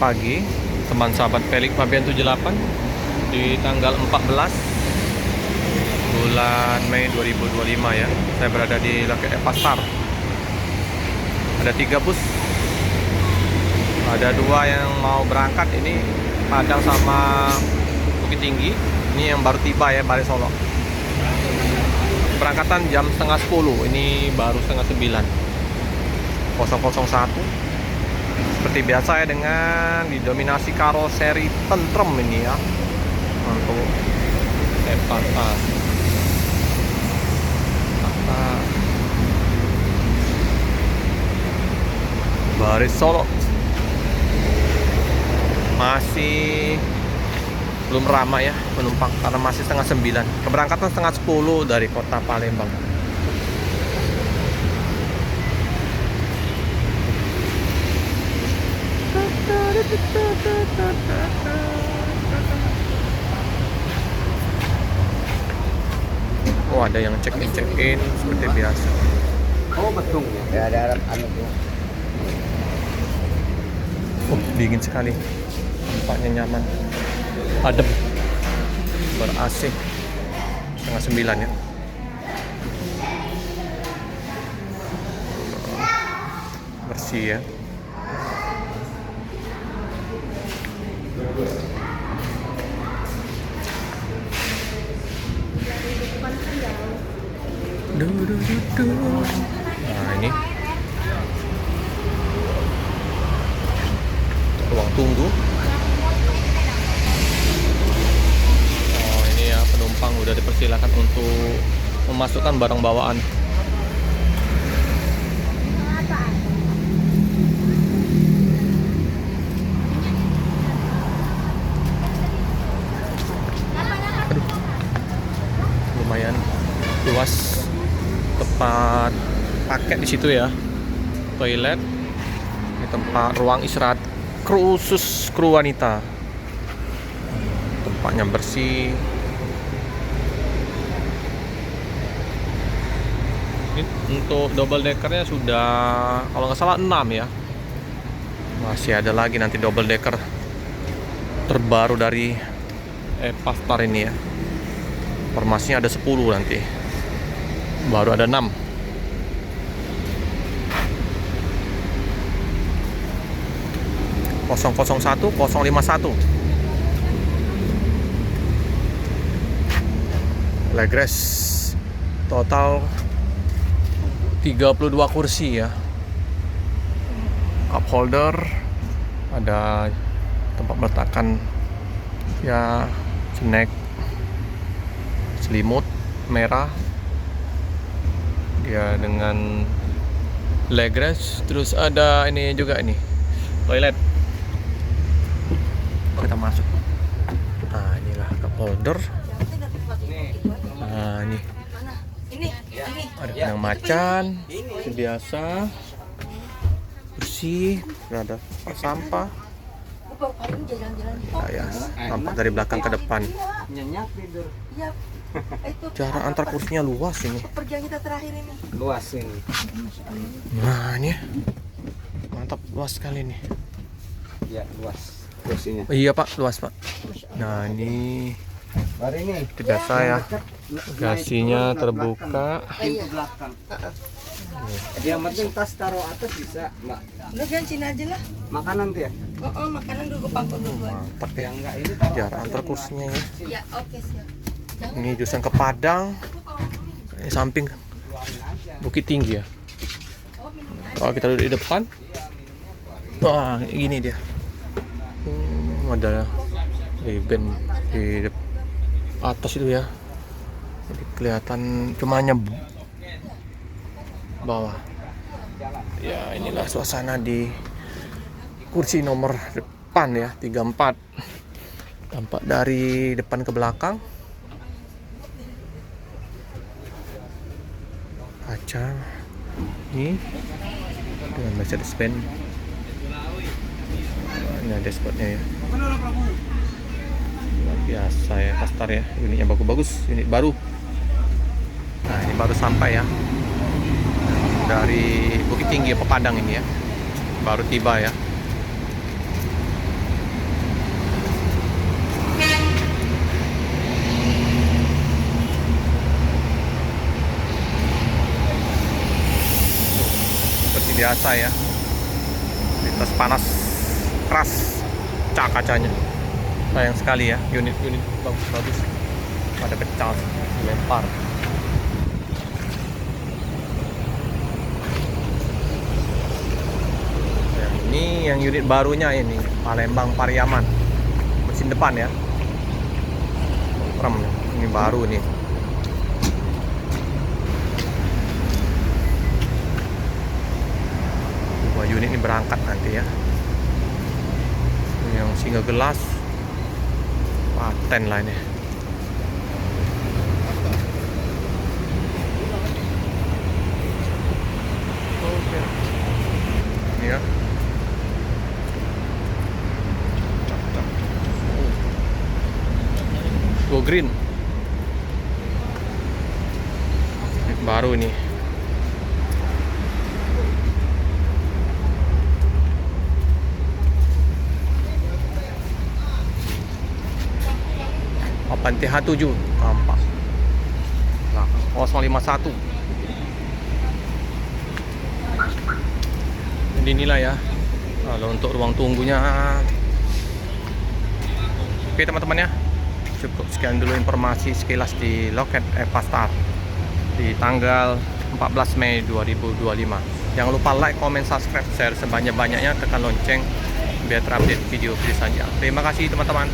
pagi, teman sahabat Pelik Fabian 78 di tanggal 14 bulan Mei 2025 ya. Saya berada di Loket Pasar. Ada 3 bus. Ada 2 yang mau berangkat, ini Padang sama Bukit Tinggi. Ini yang baru tiba ya, balik Solo. Berangkatan jam setengah 10, ini baru setengah 9. 001. Seperti biasa ya, dengan didominasi karoseri tentrem ini ya untuk Pasar. Baris Solo masih belum ramai ya penumpang karena masih setengah 9. Keberangkatan setengah 10 dari kota Palembang. Oh, ada yang check in seperti biasa. Oh betul ya, ada anu tuh. Oh, dingin sekali. Tempatnya nyaman, adem, ber-AC. Setengah 9 ya. Bersih ya. Nah, ini ruang tunggu. Oh, ini ya, penumpang udah dipersilakan untuk memasukkan barang bawaan. Aduh, lumayan luas tempat paket di situ ya. Toilet, ini tempat ruang istirahat khusus kru wanita. Tempatnya bersih. Ini untuk double deckernya sudah, kalau nggak salah 6 ya. Masih ada lagi nanti double decker terbaru dari Pasar ini ya. Formasinya ada 10 nanti. Baru ada 6. Kosong 01 051. Legres total 32 kursi ya. Cup holder, ada tempat meletakkan ya snack, selimut merah dia dengan legres. Terus ada ini juga, ini toilet. Kita masuk. Nah, inilah cup holder. Nah, ini ada kandang macan biasa, bersih. Ada sampah. Ya, nampak dari belakang ke depan. Jarak antar kursinya luas ini. Luas ini. Nah, ini mantap, luas sekali nih. Ya, luas kursinya. Oh, iya Pak, luas Pak. Nah, ini Mari ini. tidak saya. Gasinya terbuka. Pintu belakang. Dia penting tas taruh atas bisa, Mbak. Udah jangan sini aja lah. Makanan tuh ya? Oh, makanan dulu pangkul duluan. Mantap ya. Enggak, ini taruh Jarak antar kursinya ya. Ya, oke siap. Ini jurusan ke Padang. Ini samping Bukit Tinggi ya. Kalau kita duduk di depan, wah gini dia. Ada ribbon di atas itu ya. Jadi kelihatan cumanya bawah. Ya, inilah suasana di kursi nomor depan ya, 34. Tampak dari depan ke belakang. Kaca ini dengan Mercedes-Benz. Ini ada spotnya ya. Luar biasa ya, Pasar ya. Unitnya bagus-bagus, unit baru. Nah, ini baru sampai ya dari Bukit Tinggi ke Padang ini ya. Baru tiba ya. seperti biasa ya. Lintas panas keras kacanya. Sayang sekali ya, unit-unit bagus-bagus pada pecah, dilempar. Ini yang unit barunya ini, Palembang Pariaman. Mesin depan ya. Rem, ini baru nih. Dua unit ini berangkat nanti ya. Ini yang singa gelas. Paten lah ini. Oke. Ini ya. Go green. Baru nih. Papan TH7 tampak. Nah, 051. Jadi inilah ya. Kalau untuk ruang tunggunya. Oke teman-teman ya. Cukup sekian dulu informasi sekilas di loket Evastar di tanggal 14 Mei 2025. Jangan lupa like, comment, subscribe, share sebanyak-banyaknya, tekan lonceng biar terupdate video selanjutnya. Terima kasih teman-teman.